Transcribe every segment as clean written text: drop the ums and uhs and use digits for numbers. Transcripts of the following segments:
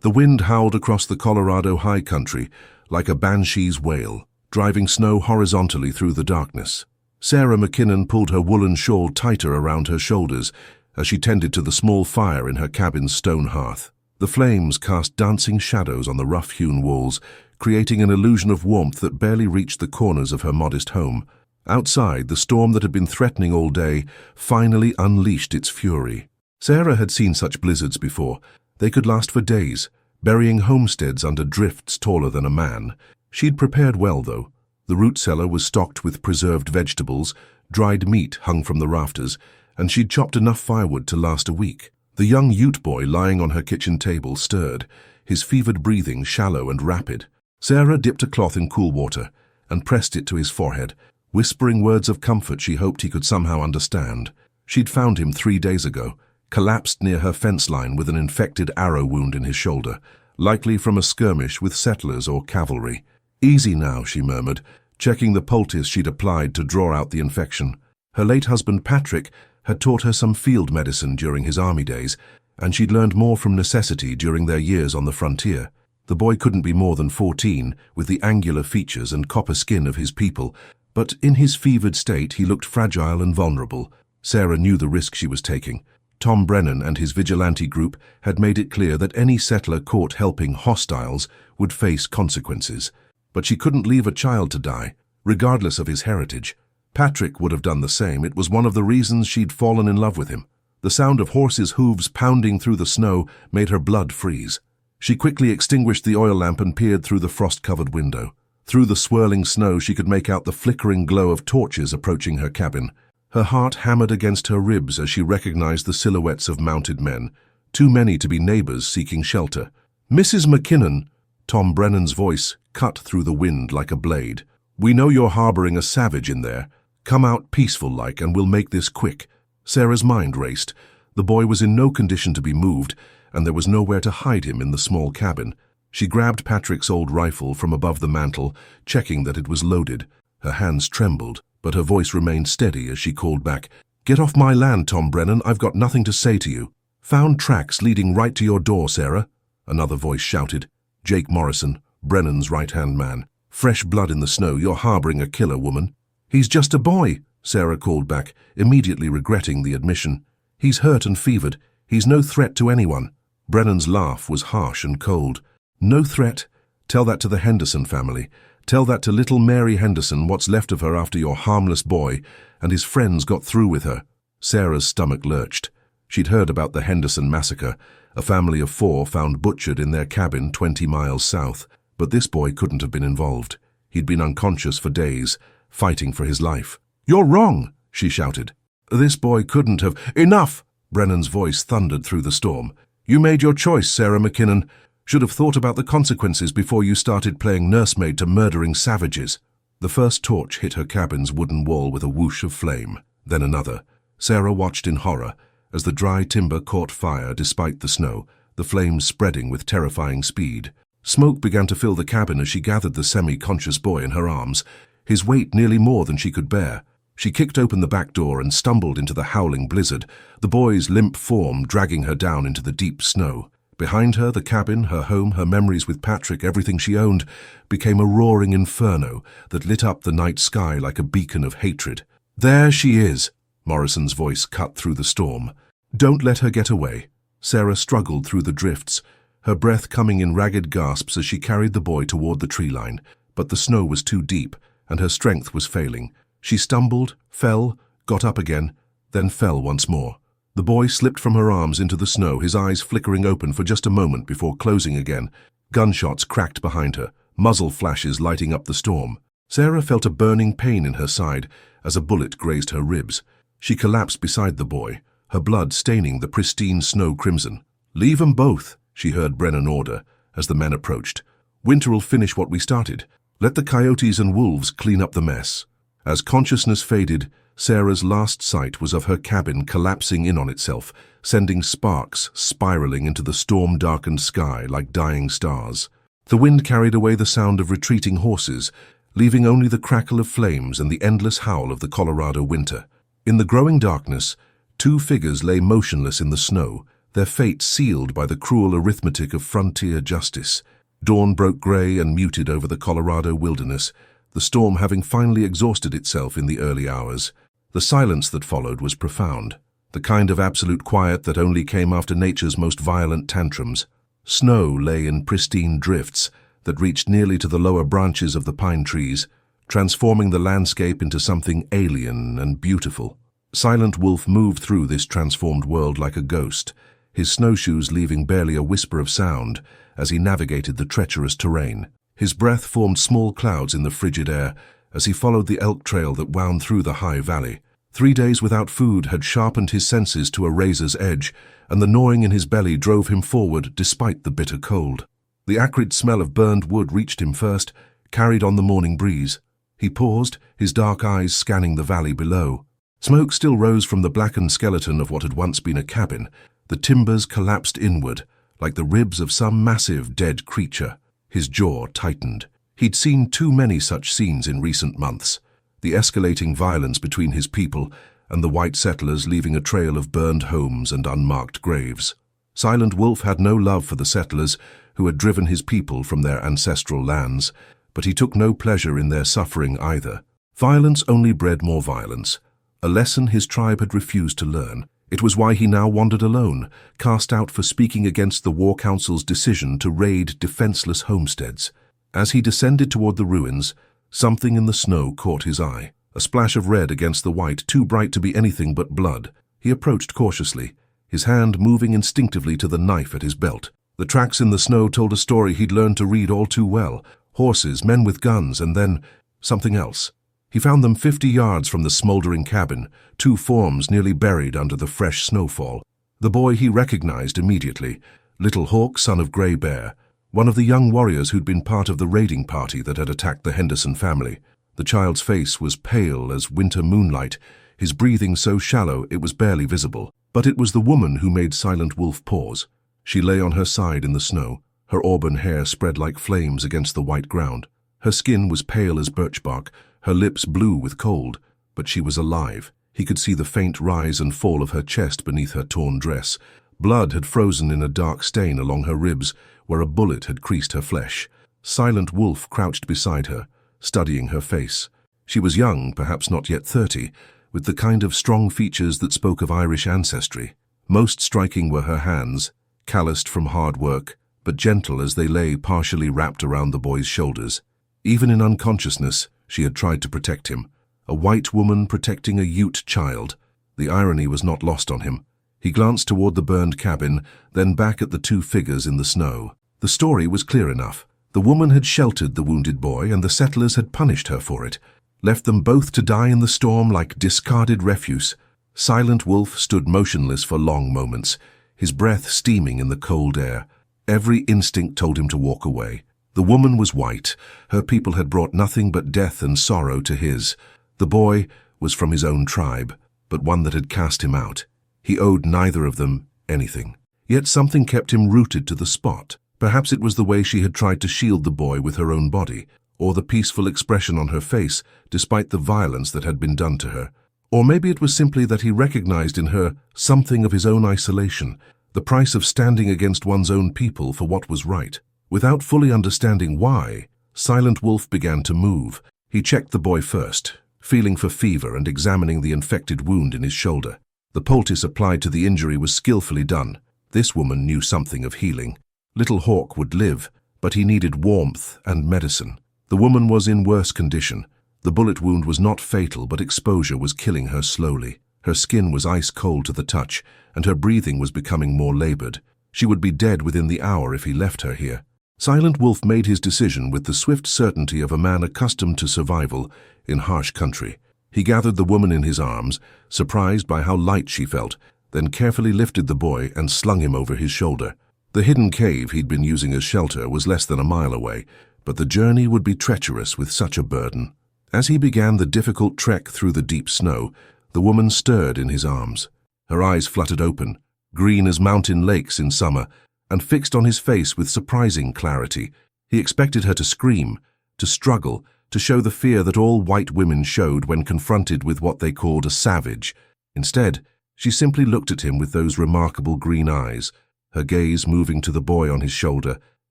The wind howled across the Colorado high country like a banshee's wail, driving snow horizontally through the darkness. Sarah McKinnon pulled her woolen shawl tighter around her shoulders as she tended to the small fire in her cabin's stone hearth. The flames cast dancing shadows on the rough-hewn walls, creating an illusion of warmth that barely reached the corners of her modest home. Outside, the storm that had been threatening all day finally unleashed its fury. Sarah had seen such blizzards before. They could last for days, burying homesteads under drifts taller than a man. She'd prepared well, though. The root cellar was stocked with preserved vegetables, dried meat hung from the rafters, and she'd chopped enough firewood to last a week. The young Ute boy lying on her kitchen table stirred, his fevered breathing shallow and rapid. Sarah dipped a cloth in cool water and pressed it to his forehead, whispering words of comfort she hoped he could somehow understand. She'd found him 3 days ago, collapsed near her fence line with an infected arrow wound in his shoulder, likely from a skirmish with settlers or cavalry. "Easy now," she murmured, checking the poultice she'd applied to draw out the infection. Her late husband Patrick had taught her some field medicine during his army days, and she'd learned more from necessity during their years on the frontier. The boy couldn't be more than 14, with the angular features and copper skin of his people, but in his fevered state he looked fragile and vulnerable. Sarah knew the risk she was taking. Tom Brennan and his vigilante group had made it clear that any settler caught helping hostiles would face consequences. But she couldn't leave a child to die, regardless of his heritage. Patrick would have done the same. It was one of the reasons she'd fallen in love with him. The sound of horses' hooves pounding through the snow made her blood freeze. She quickly extinguished the oil lamp and peered through the frost-covered window. Through the swirling snow she could make out the flickering glow of torches approaching her cabin. Her heart hammered against her ribs as she recognized the silhouettes of mounted men, too many to be neighbors seeking shelter. "Mrs. McKinnon," Tom Brennan's voice cut through the wind like a blade. "We know you're harboring a savage in there. Come out peaceful-like and we'll make this quick." Sarah's mind raced. The boy was in no condition to be moved, and there was nowhere to hide him in the small cabin. She grabbed Patrick's old rifle from above the mantel, checking that it was loaded. Her hands trembled, but her voice remained steady as she called back, "Get off my land, Tom Brennan. I've got nothing to say to you." "Found tracks leading right to your door, Sarah," another voice shouted. Jake Morrison, Brennan's right-hand man. "Fresh blood in the snow. You're harboring a killer, woman." "He's just a boy," Sarah called back, immediately regretting the admission. "He's hurt and fevered. He's no threat to anyone." Brennan's laugh was harsh and cold. "No threat? Tell that to the Henderson family. Tell that to little Mary Henderson, what's left of her after your harmless boy and his friends got through with her." Sarah's stomach lurched. She'd heard about the Henderson massacre, a family of 4 found butchered in their cabin 20 miles south. But this boy couldn't have been involved. He'd been unconscious for days, fighting for his life. "You're wrong," she shouted. "This boy couldn't have—" "Enough!" Brennan's voice thundered through the storm. "You made your choice, Sarah McKinnon. Should have thought about the consequences before you started playing nursemaid to murdering savages." The first torch hit her cabin's wooden wall with a whoosh of flame, then another. Sarah watched in horror as the dry timber caught fire despite the snow, the flames spreading with terrifying speed. Smoke began to fill the cabin as she gathered the semi-conscious boy in her arms, his weight nearly more than she could bear. She kicked open the back door and stumbled into the howling blizzard, the boy's limp form dragging her down into the deep snow. Behind her, the cabin, her home, her memories with Patrick, everything she owned, became a roaring inferno that lit up the night sky like a beacon of hatred. "There she is," Morrison's voice cut through the storm. "Don't let her get away." Sarah struggled through the drifts, her breath coming in ragged gasps as she carried the boy toward the tree line. But the snow was too deep, and her strength was failing. She stumbled, fell, got up again, then fell once more. The boy slipped from her arms into the snow, his eyes flickering open for just a moment before closing again. Gunshots cracked behind her, muzzle flashes lighting up the storm. Sarah felt a burning pain in her side as a bullet grazed her ribs. She collapsed beside the boy, her blood staining the pristine snow crimson. "Leave 'em both," she heard Brennan order as the men approached. "Winter'll finish what we started. Let the coyotes and wolves clean up the mess." As consciousness faded, Sarah's last sight was of her cabin collapsing in on itself, sending sparks spiraling into the storm-darkened sky like dying stars. The wind carried away the sound of retreating horses, leaving only the crackle of flames and the endless howl of the Colorado winter. In the growing darkness, 2 figures lay motionless in the snow, their fate sealed by the cruel arithmetic of frontier justice. Dawn broke grey and muted over the Colorado wilderness, the storm having finally exhausted itself in the early hours. The silence that followed was profound, the kind of absolute quiet that only came after nature's most violent tantrums. Snow lay in pristine drifts that reached nearly to the lower branches of the pine trees, transforming the landscape into something alien and beautiful. Silent Wolf moved through this transformed world like a ghost, his snowshoes leaving barely a whisper of sound as he navigated the treacherous terrain. His breath formed small clouds in the frigid air as he followed the elk trail that wound through the high valley. 3 days without food had sharpened his senses to a razor's edge, and the gnawing in his belly drove him forward despite the bitter cold. The acrid smell of burned wood reached him first, carried on the morning breeze. He paused, his dark eyes scanning the valley below. Smoke still rose from the blackened skeleton of what had once been a cabin. The timbers collapsed inward, like the ribs of some massive dead creature. His jaw tightened. He'd seen too many such scenes in recent months. The escalating violence between his people and the white settlers leaving a trail of burned homes and unmarked graves. Silent Wolf had no love for the settlers who had driven his people from their ancestral lands, but he took no pleasure in their suffering either. Violence only bred more violence, a lesson his tribe had refused to learn. It was why he now wandered alone, cast out for speaking against the War Council's decision to raid defenseless homesteads. As he descended toward the ruins, something in the snow caught his eye, a splash of red against the white, too bright to be anything but blood. He approached cautiously, his hand moving instinctively to the knife at his belt. The tracks in the snow told a story he'd learned to read all too well. Horses, men with guns, and then something else. He found them 50 yards from the smoldering cabin, 2 forms nearly buried under the fresh snowfall. The boy he recognized immediately, Little Hawk, son of Grey Bear, one of the young warriors who'd been part of the raiding party that had attacked the Henderson family. The child's face was pale as winter moonlight, his breathing so shallow it was barely visible. But it was the woman who made Silent Wolf pause. She lay on her side in the snow, her auburn hair spread like flames against the white ground. Her skin was pale as birch bark, her lips blue with cold, but she was alive. He could see the faint rise and fall of her chest beneath her torn dress. Blood had frozen in a dark stain along her ribs, where a bullet had creased her flesh. Silent Wolf crouched beside her, studying her face. She was young, perhaps not yet 30, with the kind of strong features that spoke of Irish ancestry. Most striking were her hands, calloused from hard work, but gentle as they lay partially wrapped around the boy's shoulders. Even in unconsciousness, she had tried to protect him. A white woman protecting a Ute child. The irony was not lost on him. He glanced toward the burned cabin, then back at the 2 figures in the snow. The story was clear enough. The woman had sheltered the wounded boy, and the settlers had punished her for it, left them both to die in the storm like discarded refuse. Silent Wolf stood motionless for long moments, his breath steaming in the cold air. Every instinct told him to walk away. The woman was white. Her people had brought nothing but death and sorrow to his. The boy was from his own tribe, but one that had cast him out. He owed neither of them anything. Yet something kept him rooted to the spot. Perhaps it was the way she had tried to shield the boy with her own body, or the peaceful expression on her face despite the violence that had been done to her. Or maybe it was simply that he recognized in her something of his own isolation, the price of standing against one's own people for what was right. Without fully understanding why, Silent Wolf began to move. He checked the boy first, feeling for fever and examining the infected wound in his shoulder. The poultice applied to the injury was skillfully done. This woman knew something of healing. Little Hawk would live, but he needed warmth and medicine. The woman was in worse condition. The bullet wound was not fatal, but exposure was killing her slowly. Her skin was ice cold to the touch, and her breathing was becoming more labored. She would be dead within the hour if he left her here. Silent Wolf made his decision with the swift certainty of a man accustomed to survival in harsh country. He gathered the woman in his arms, surprised by how light she felt, then carefully lifted the boy and slung him over his shoulder. The hidden cave he'd been using as shelter was less than a mile away, but the journey would be treacherous with such a burden. As he began the difficult trek through the deep snow, the woman stirred in his arms. Her eyes fluttered open, green as mountain lakes in summer, and fixed on his face with surprising clarity. He expected her to scream, to struggle, to show the fear that all white women showed when confronted with what they called a savage. Instead, She simply looked at him with those remarkable green eyes, her gaze moving to the boy on his shoulder,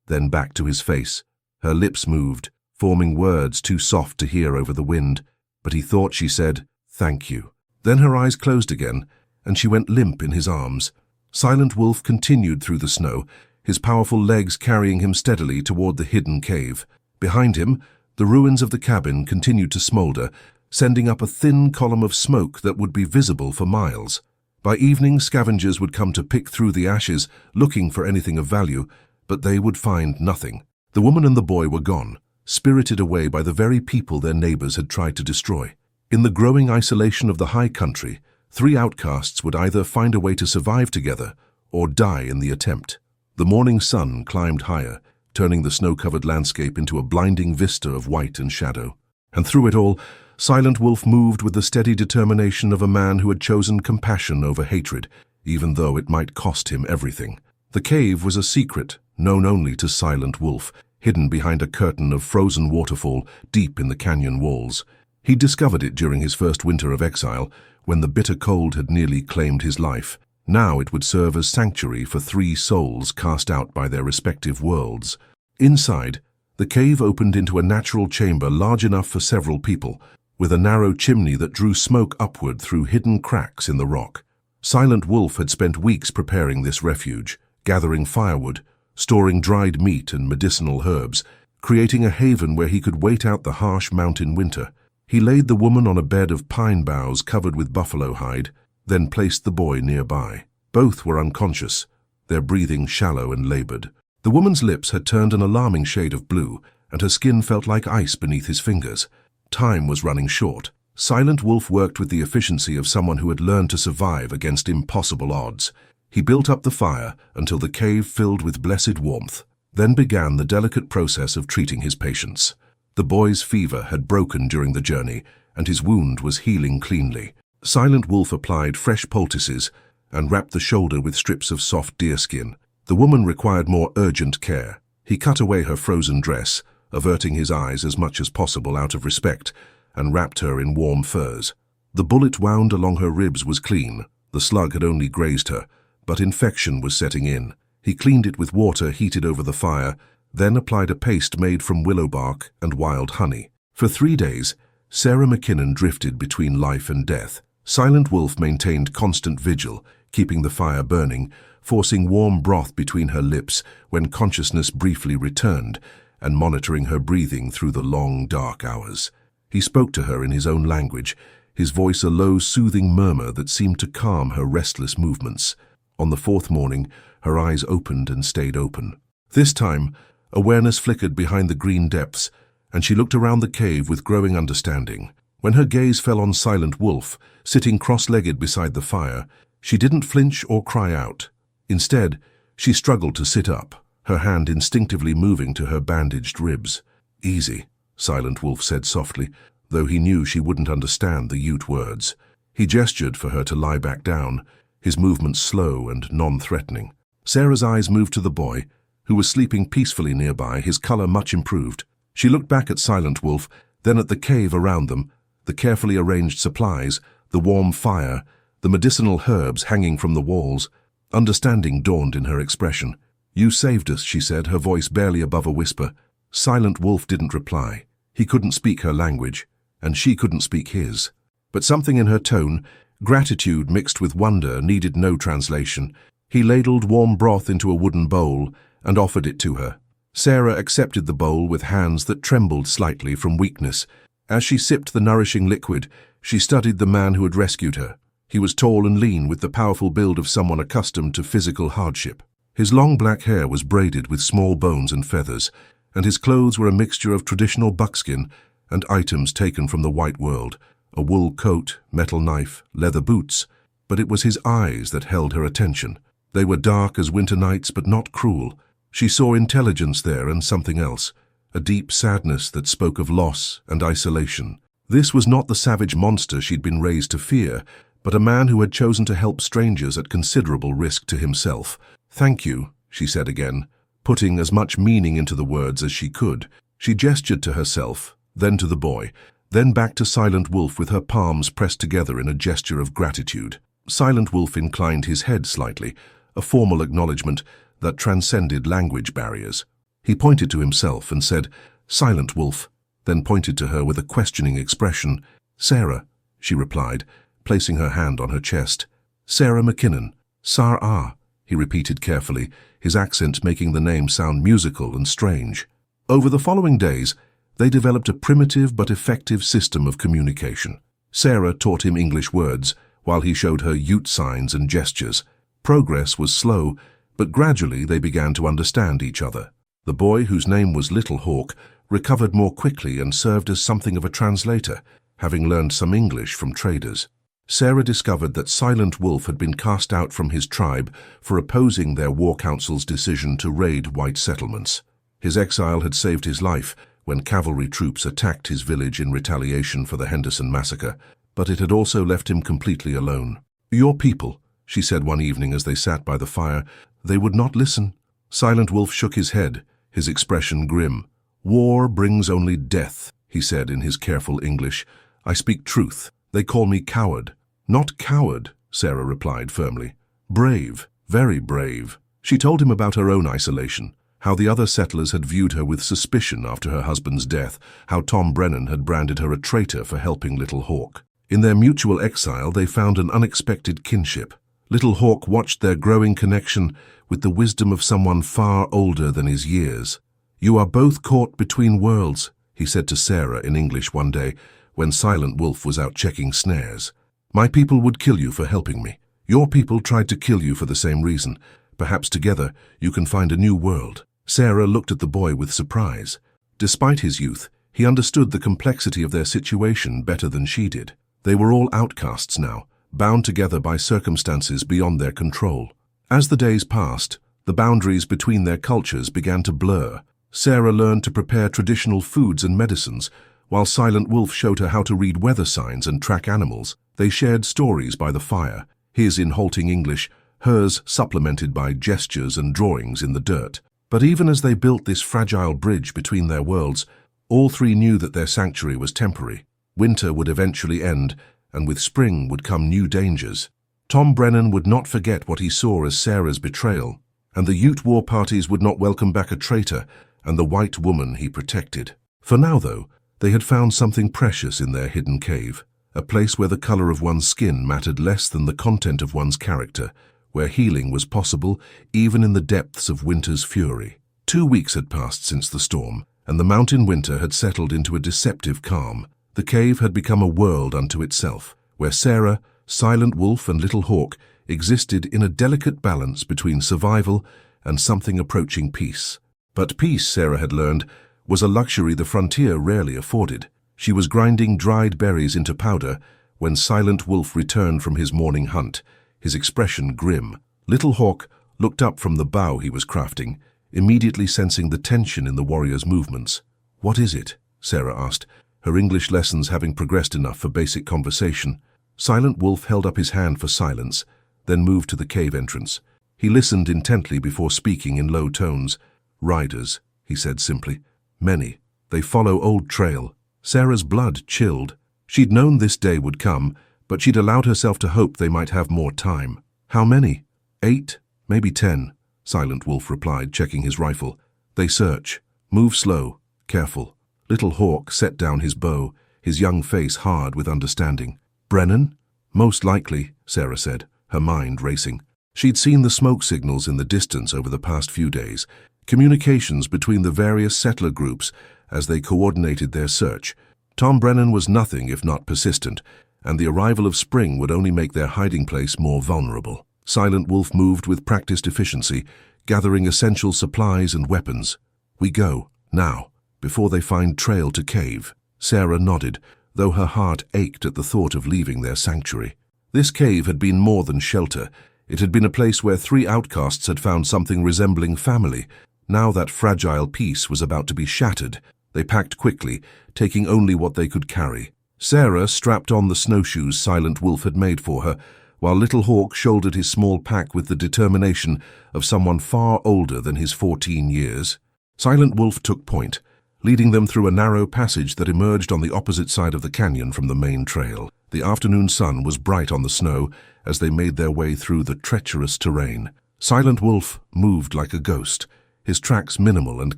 then back to his face. Her lips moved, forming words too soft to hear over the wind, but he thought she said, "Thank you." Then her eyes closed again, and she went limp in his arms. Silent Wolf continued through the snow, his powerful legs carrying him steadily toward the hidden cave. Behind him, the ruins of the cabin continued to smolder, sending up a thin column of smoke that would be visible for miles. By evening, scavengers would come to pick through the ashes, looking for anything of value, but they would find nothing. The woman and the boy were gone, spirited away by the very people their neighbors had tried to destroy. In the growing isolation of the high country, 3 outcasts would either find a way to survive together or die in the attempt. The morning sun climbed higher, turning the snow-covered landscape into a blinding vista of white and shadow. And through it all, Silent Wolf moved with the steady determination of a man who had chosen compassion over hatred, even though it might cost him everything. The cave was a secret, known only to Silent Wolf, hidden behind a curtain of frozen waterfall deep in the canyon walls. He discovered it during his first winter of exile, when the bitter cold had nearly claimed his life. Now it would serve as sanctuary for 3 souls cast out by their respective worlds. Inside, the cave opened into a natural chamber large enough for several people, with a narrow chimney that drew smoke upward through hidden cracks in the rock. Silent Wolf had spent weeks preparing this refuge, gathering firewood, storing dried meat and medicinal herbs, creating a haven where he could wait out the harsh mountain winter. He laid the woman on a bed of pine boughs covered with buffalo hide, then placed the boy nearby. Both were unconscious, their breathing shallow and labored. The woman's lips had turned an alarming shade of blue, and her skin felt like ice beneath his fingers. Time was running short. Silent Wolf worked with the efficiency of someone who had learned to survive against impossible odds. He built up the fire until the cave filled with blessed warmth, then began the delicate process of treating his patients. The boy's fever had broken during the journey, and his wound was healing cleanly. Silent Wolf applied fresh poultices and wrapped the shoulder with strips of soft deerskin. The woman required more urgent care. He cut away her frozen dress, averting his eyes as much as possible out of respect, and wrapped her in warm furs. The bullet wound along her ribs was clean. The slug had only grazed her, but infection was setting in. He cleaned it with water heated over the fire, then applied a paste made from willow bark and wild honey. For 3 days, Sarah McKinnon drifted between life and death. Silent Wolf maintained constant vigil, keeping the fire burning, forcing warm broth between her lips when consciousness briefly returned, and monitoring her breathing through the long, dark hours. He spoke to her in his own language, his voice a low, soothing murmur that seemed to calm her restless movements. On the 4th morning, her eyes opened and stayed open. This time, awareness flickered behind the green depths, and she looked around the cave with growing understanding. When her gaze fell on Silent Wolf, sitting cross-legged beside the fire, she didn't flinch or cry out. Instead, she struggled to sit up, her hand instinctively moving to her bandaged ribs. "Easy," Silent Wolf said softly, though he knew she wouldn't understand the Ute words. He gestured for her to lie back down, his movements slow and non-threatening. Sarah's eyes moved to the boy, who was sleeping peacefully nearby, his color much improved. She looked back at Silent Wolf, then at the cave around them, the carefully arranged supplies, the warm fire, the medicinal herbs hanging from the walls. Understanding dawned in her expression. "You saved us," she said, her voice barely above a whisper. Silent Wolf didn't reply. He couldn't speak her language, and she couldn't speak his. But something in her tone, gratitude mixed with wonder, needed no translation. He ladled warm broth into a wooden bowl and offered it to her. Sarah accepted the bowl with hands that trembled slightly from weakness. As she sipped the nourishing liquid, she studied the man who had rescued her. He was tall and lean, with the powerful build of someone accustomed to physical hardship. His long black hair was braided with small bones and feathers, and his clothes were a mixture of traditional buckskin and items taken from the white world, a wool coat, metal knife, leather boots. But it was his eyes that held her attention. They were dark as winter nights, but not cruel. She saw intelligence there and something else, a deep sadness that spoke of loss and isolation. This was not the savage monster she'd been raised to fear, but a man who had chosen to help strangers at considerable risk to himself. "Thank you," she said again, putting as much meaning into the words as she could. She gestured to herself, then to the boy, then back to Silent Wolf with her palms pressed together in a gesture of gratitude. Silent Wolf inclined his head slightly, a formal acknowledgement that transcended language barriers. He pointed to himself and said, "Silent Wolf," then pointed to her with a questioning expression. "Sarah," she replied, placing her hand on her chest. "Sarah McKinnon." "Sarah," he repeated carefully, his accent making the name sound musical and strange. Over the following days, they developed a primitive but effective system of communication. Sarah taught him English words, while he showed her Ute signs and gestures. Progress was slow, but gradually they began to understand each other. The boy, whose name was Little Hawk, recovered more quickly and served as something of a translator, having learned some English from traders. Sarah discovered that Silent Wolf had been cast out from his tribe for opposing their war council's decision to raid white settlements. His exile had saved his life when cavalry troops attacked his village in retaliation for the Henderson massacre, but it had also left him completely alone. "Your people," she said one evening as they sat by the fire, "they would not listen." Silent Wolf shook his head, his expression grim. "War brings only death," he said in his careful English. "I speak truth. They call me coward." "Not coward," Sarah replied firmly. "Brave, very brave." She told him about her own isolation, how the other settlers had viewed her with suspicion after her husband's death, how Tom Brennan had branded her a traitor for helping Little Hawk. In their mutual exile, they found an unexpected kinship. Little Hawk watched their growing connection with the wisdom of someone far older than his years. "You are both caught between worlds," he said to Sarah in English one day when Silent Wolf was out checking snares. "My people would kill you for helping me. Your people tried to kill you for the same reason. Perhaps together you can find a new world." Sarah looked at the boy with surprise. Despite his youth, he understood the complexity of their situation better than she did. They were all outcasts now, bound together by circumstances beyond their control. As the days passed, the boundaries between their cultures began to blur. Sarah learned to prepare traditional foods and medicines, while Silent Wolf showed her how to read weather signs and track animals. They shared stories by the fire, his in halting English, hers supplemented by gestures and drawings in the dirt. But even as they built this fragile bridge between their worlds, all three knew that their sanctuary was temporary. Winter would eventually end, and with spring would come new dangers. Tom Brennan would not forget what he saw as Sarah's betrayal, and the Ute war parties would not welcome back a traitor and the white woman he protected. For now, though, they had found something precious in their hidden cave, a place where the color of one's skin mattered less than the content of one's character, where healing was possible even in the depths of winter's fury. 2 weeks had passed since the storm, and the mountain winter had settled into a deceptive calm. The cave had become a world unto itself, where Sarah, Silent Wolf, and Little Hawk existed in a delicate balance between survival and something approaching peace. But peace, Sarah had learned, was a luxury the frontier rarely afforded. She was grinding dried berries into powder when Silent Wolf returned from his morning hunt, his expression grim. Little Hawk looked up from the bough he was crafting, immediately sensing the tension in the warrior's movements. "What is it?" Sarah asked, her English lessons having progressed enough for basic conversation. Silent Wolf held up his hand for silence, then moved to the cave entrance. He listened intently before speaking in low tones. "Riders," he said simply. "Many. They follow old trail." Sarah's blood chilled. She'd known this day would come, but she'd allowed herself to hope they might have more time. "How many?" 8, maybe 10, Silent Wolf replied, checking his rifle. "They search. Move slow, careful." Little Hawk set down his bow, his young face hard with understanding. "Brennan?" "Most likely," Sarah said, her mind racing. She'd seen the smoke signals in the distance over the past few days, communications between the various settler groups as they coordinated their search. Tom Brennan was nothing if not persistent, and the arrival of spring would only make their hiding place more vulnerable. Silent Wolf moved with practiced efficiency, gathering essential supplies and weapons. "We go, now, before they find trail to cave." Sarah nodded, though her heart ached at the thought of leaving their sanctuary. This cave had been more than shelter. It had been a place where 3 outcasts had found something resembling family. Now that fragile peace was about to be shattered. They packed quickly, taking only what they could carry. Sarah strapped on the snowshoes Silent Wolf had made for her, while Little Hawk shouldered his small pack with the determination of someone far older than his 14 years. Silent Wolf took point, leading them through a narrow passage that emerged on the opposite side of the canyon from the main trail. The afternoon sun was bright on the snow as they made their way through the treacherous terrain. Silent Wolf moved like a ghost, his tracks minimal and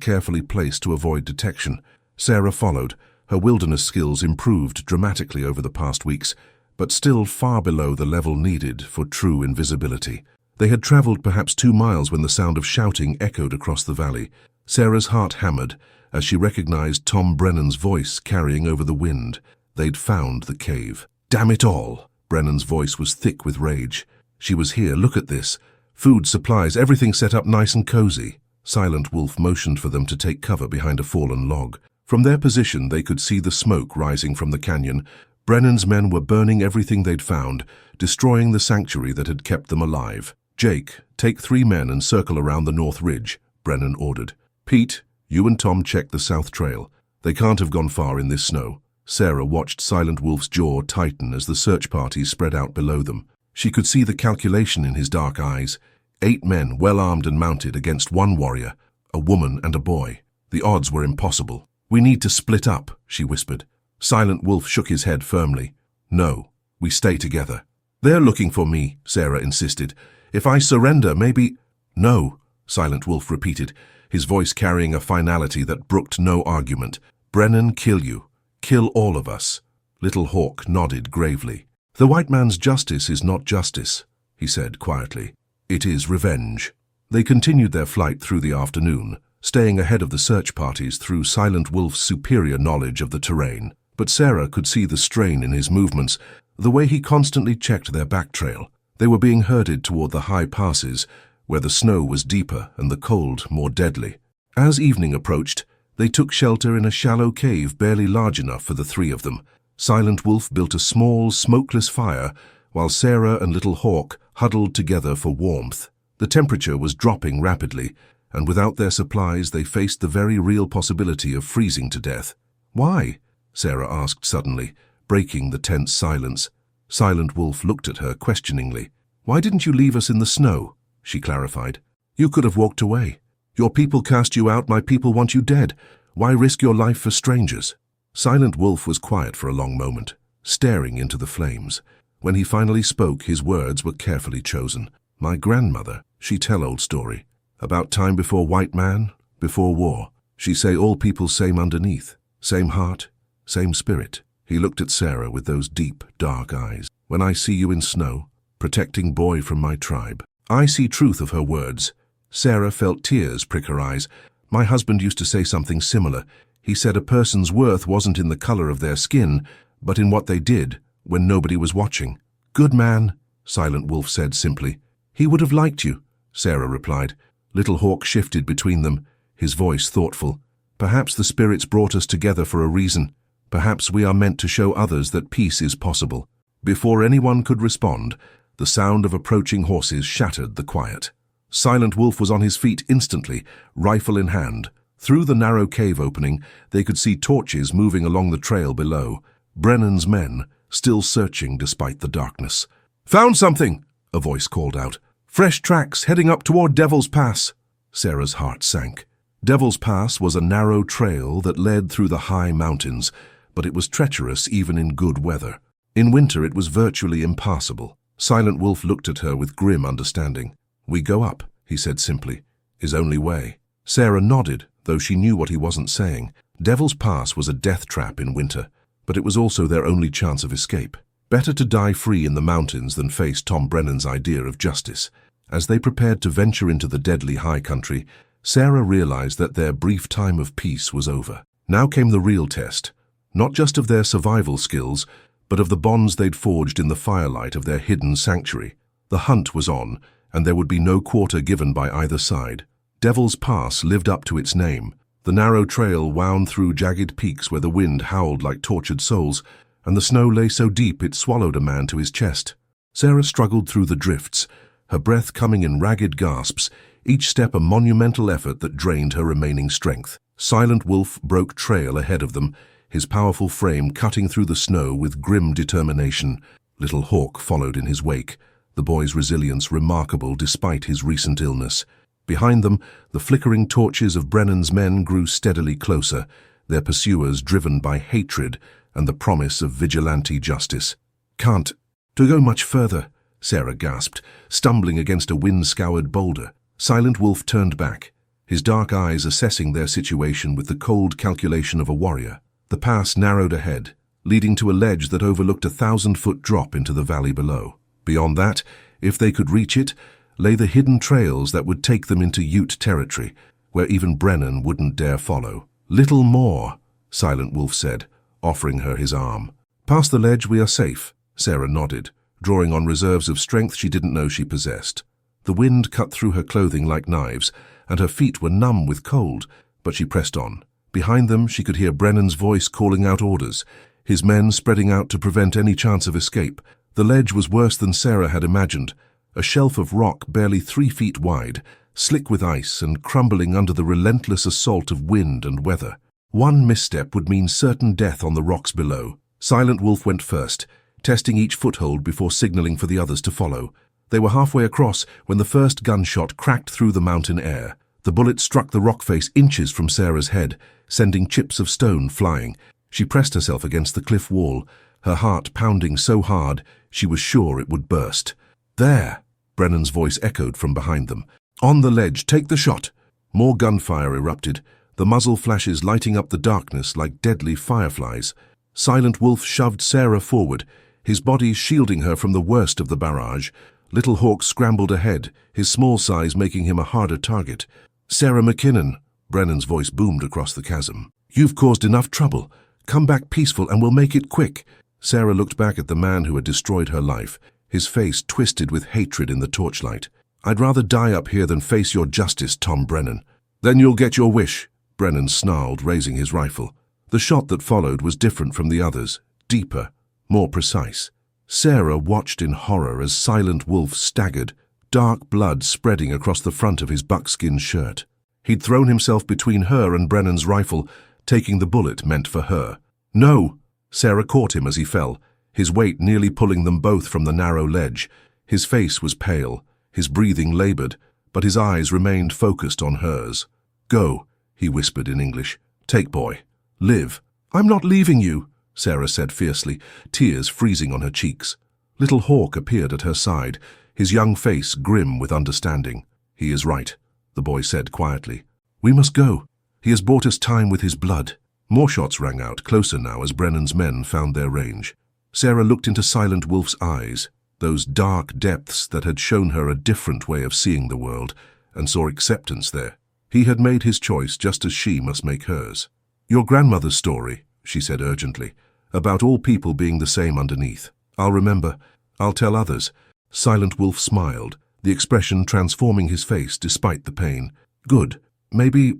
carefully placed to avoid detection. Sarah followed. Her wilderness skills improved dramatically over the past weeks, but still far below the level needed for true invisibility. They had traveled perhaps 2 miles when the sound of shouting echoed across the valley. Sarah's heart hammered as she recognized Tom Brennan's voice carrying over the wind. They'd found the cave. Damn it all! Brennan's voice was thick with rage. She was here, look at this. Food, supplies, everything set up nice and cozy. Silent Wolf motioned for them to take cover behind a fallen log. From their position, they could see the smoke rising from the canyon. Brennan's men were burning everything they'd found, destroying the sanctuary that had kept them alive. Jake, take 3 men and circle around the north ridge, Brennan ordered. Pete, you and Tom check the south trail. They can't have gone far in this snow. Sarah watched Silent Wolf's jaw tighten as the search party spread out below them. She could see the calculation in his dark eyes. 8 men, well-armed and mounted, against 1 warrior, a woman and a boy. The odds were impossible. We need to split up, she whispered. Silent Wolf shook his head firmly. No, we stay together. They're looking for me, Sarah insisted. If I surrender, maybe... No, Silent Wolf repeated, his voice carrying a finality that brooked no argument. Brennan, kill you. Kill all of us. Little Hawk nodded gravely. The white man's justice is not justice, he said quietly. It is revenge. They continued their flight through the afternoon, staying ahead of the search parties through Silent Wolf's superior knowledge of the terrain. But Sarah could see the strain in his movements, the way he constantly checked their back trail. They were being herded toward the high passes, where the snow was deeper and the cold more deadly. As evening approached, they took shelter in a shallow cave barely large enough for the 3 of them. Silent Wolf built a small, smokeless fire, while Sarah and Little Hawk huddled together for warmth. The temperature was dropping rapidly, and without their supplies they faced the very real possibility of freezing to death. Why? Sarah asked suddenly, breaking the tense silence. Silent Wolf looked at her questioningly. Why didn't you leave us in the snow? She clarified. You could have walked away. Your people cast you out, my people want you dead. Why risk your life for strangers? Silent Wolf was quiet for a long moment, staring into the flames. When he finally spoke, his words were carefully chosen. My grandmother, she tell old story. About time before white man, before war. She say all people same underneath. Same heart, same spirit. He looked at Sarah with those deep, dark eyes. When I see you in snow, protecting boy from my tribe. I see truth of her words. Sarah felt tears prick her eyes. My husband used to say something similar. He said a person's worth wasn't in the color of their skin, but in what they did when nobody was watching. Good man, Silent Wolf said simply. He would have liked you, Sarah replied. Little Hawk shifted between them, his voice thoughtful. Perhaps the spirits brought us together for a reason. Perhaps we are meant to show others that peace is possible. Before anyone could respond, the sound of approaching horses shattered the quiet. Silent Wolf was on his feet instantly, rifle in hand. Through the narrow cave opening, they could see torches moving along the trail below. Brennan's men, still searching despite the darkness. Found something, a voice called out. Fresh tracks heading up toward Devil's Pass. Sarah's heart sank. Devil's Pass was a narrow trail that led through the high mountains, but it was treacherous even in good weather. In winter it was virtually impassable. Silent Wolf looked at her with grim understanding. We go up, he said simply. His only way. Sarah nodded, though she knew what he wasn't saying. Devil's Pass was a death trap in winter, but it was also their only chance of escape. Better to die free in the mountains than face Tom Brennan's idea of justice. As they prepared to venture into the deadly high country, Sarah realized that their brief time of peace was over. Now came the real test, not just of their survival skills, but of the bonds they'd forged in the firelight of their hidden sanctuary. The hunt was on, and there would be no quarter given by either side. Devil's Pass lived up to its name. The narrow trail wound through jagged peaks where the wind howled like tortured souls, and the snow lay so deep it swallowed a man to his chest. Sarah struggled through the drifts, her breath coming in ragged gasps, each step a monumental effort that drained her remaining strength. Silent Wolf broke trail ahead of them, his powerful frame cutting through the snow with grim determination. Little Hawk followed in his wake, the boy's resilience remarkable despite his recent illness. Behind them, the flickering torches of Brennan's men grew steadily closer, their pursuers driven by hatred and the promise of vigilante justice. Can't. To go much further, Sarah gasped, stumbling against a wind-scoured boulder. Silent Wolf turned back, his dark eyes assessing their situation with the cold calculation of a warrior. The pass narrowed ahead, leading to a ledge that overlooked a 1,000-foot drop into the valley below. Beyond that, if they could reach it, lay the hidden trails that would take them into Ute territory, where even Brennan wouldn't dare follow. Little more, Silent Wolf said, offering her his arm. Past the ledge we are safe, Sarah nodded, drawing on reserves of strength she didn't know she possessed. The wind cut through her clothing like knives, and her feet were numb with cold, but she pressed on. Behind them she could hear Brennan's voice calling out orders, his men spreading out to prevent any chance of escape. The ledge was worse than Sarah had imagined, a shelf of rock barely 3 feet wide, slick with ice and crumbling under the relentless assault of wind and weather. One misstep would mean certain death on the rocks below. Silent Wolf went first, testing each foothold before signaling for the others to follow. They were halfway across when the first gunshot cracked through the mountain air. The bullet struck the rock face inches from Sarah's head, sending chips of stone flying. She pressed herself against the cliff wall, her heart pounding so hard she was sure it would burst. There! Brennan's voice echoed from behind them. On the ledge, take the shot! More gunfire erupted, the muzzle flashes lighting up the darkness like deadly fireflies. Silent Wolf shoved Sarah forward, his body shielding her from the worst of the barrage. Little Hawk scrambled ahead, his small size making him a harder target. Sarah McKinnon, Brennan's voice boomed across the chasm. You've caused enough trouble. Come back peaceful and we'll make it quick. Sarah looked back at the man who had destroyed her life, his face twisted with hatred in the torchlight. I'd rather die up here than face your justice, Tom Brennan. Then you'll get your wish, Brennan snarled, raising his rifle. The shot that followed was different from the others, deeper, more precise. Sarah watched in horror as Silent Wolf staggered, dark blood spreading across the front of his buckskin shirt. He'd thrown himself between her and Brennan's rifle, taking the bullet meant for her. No! Sarah caught him as he fell, his weight nearly pulling them both from the narrow ledge. His face was pale, his breathing labored, but his eyes remained focused on hers. Go, he whispered in English. Take boy. Live. I'm not leaving you, Sarah said fiercely, tears freezing on her cheeks. Little Hawk appeared at her side, his young face grim with understanding. He is right, the boy said quietly. We must go. He has bought us time with his blood. More shots rang out, closer now as Brennan's men found their range. Sarah looked into Silent Wolf's eyes, those dark depths that had shown her a different way of seeing the world, and saw acceptance there. He had made his choice just as she must make hers. Your grandmother's story, she said urgently, about all people being the same underneath. I'll remember. I'll tell others. Silent Wolf smiled, the expression transforming his face despite the pain. Good. Maybe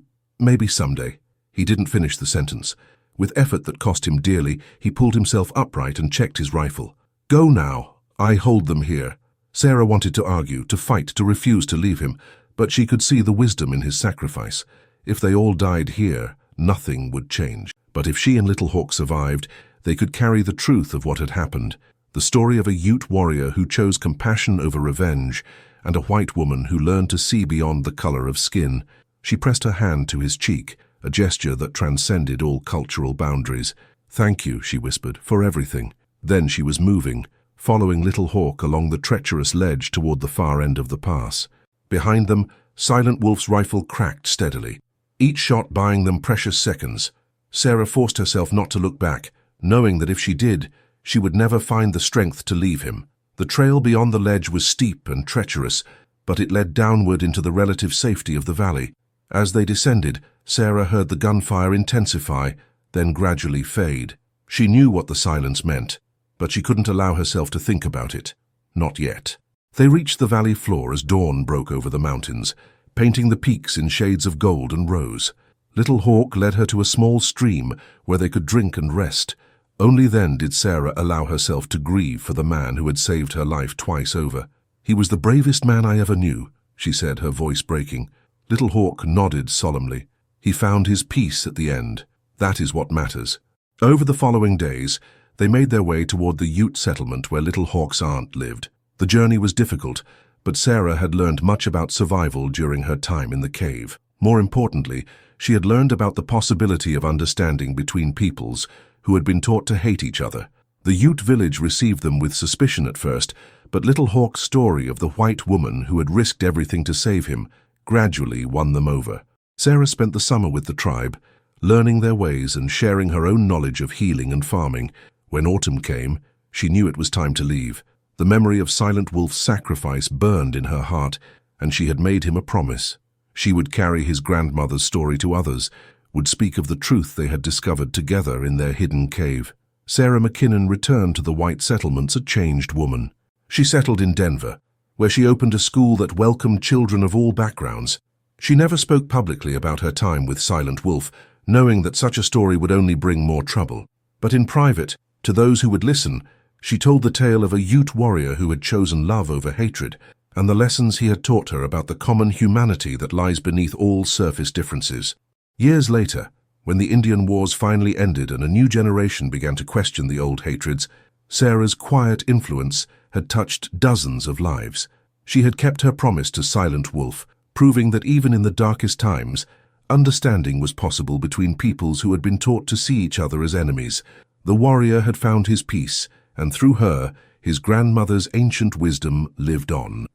someday. He didn't finish the sentence. With effort that cost him dearly, he pulled himself upright and checked his rifle. Go now. I hold them here. Sarah wanted to argue, to fight, to refuse to leave him, but she could see the wisdom in his sacrifice. If they all died here, nothing would change. But if she and Little Hawk survived, they could carry the truth of what had happened. The story of a Ute warrior who chose compassion over revenge, and a white woman who learned to see beyond the color of skin. She pressed her hand to his cheek, a gesture that transcended all cultural boundaries. Thank you, she whispered, for everything. Then she was moving, following Little Hawk along the treacherous ledge toward the far end of the pass. Behind them, Silent Wolf's rifle cracked steadily, each shot buying them precious seconds. Sarah forced herself not to look back, knowing that if she did, she would never find the strength to leave him. The trail beyond the ledge was steep and treacherous, but it led downward into the relative safety of the valley. As they descended, Sarah heard the gunfire intensify, then gradually fade. She knew what the silence meant, but she couldn't allow herself to think about it. Not yet. They reached the valley floor as dawn broke over the mountains, painting the peaks in shades of gold and rose. Little Hawk led her to a small stream where they could drink and rest. Only then did Sarah allow herself to grieve for the man who had saved her life twice over. He was the bravest man I ever knew, she said, her voice breaking. Little Hawk nodded solemnly. He found his peace at the end. That is what matters. Over the following days, they made their way toward the Ute settlement where Little Hawk's aunt lived. The journey was difficult, but Sarah had learned much about survival during her time in the cave. More importantly, she had learned about the possibility of understanding between peoples who had been taught to hate each other. The Ute village received them with suspicion at first, but Little Hawk's story of the white woman who had risked everything to save him gradually won them over. Sarah spent the summer with the tribe, learning their ways and sharing her own knowledge of healing and farming. When autumn came, she knew it was time to leave. The memory of Silent Wolf's sacrifice burned in her heart, and she had made him a promise. She would carry his grandmother's story to others, would speak of the truth they had discovered together in their hidden cave. Sarah McKinnon returned to the white settlements a changed woman. She settled in Denver, where she opened a school that welcomed children of all backgrounds. She never spoke publicly about her time with Silent Wolf, knowing that such a story would only bring more trouble. But in private, to those who would listen, she told the tale of a Ute warrior who had chosen love over hatred, and the lessons he had taught her about the common humanity that lies beneath all surface differences. Years later, when the Indian Wars finally ended and a new generation began to question the old hatreds, Sarah's quiet influence had touched dozens of lives. She had kept her promise to Silent Wolf, proving that even in the darkest times, understanding was possible between peoples who had been taught to see each other as enemies. The warrior had found his peace, and through her, his grandmother's ancient wisdom lived on.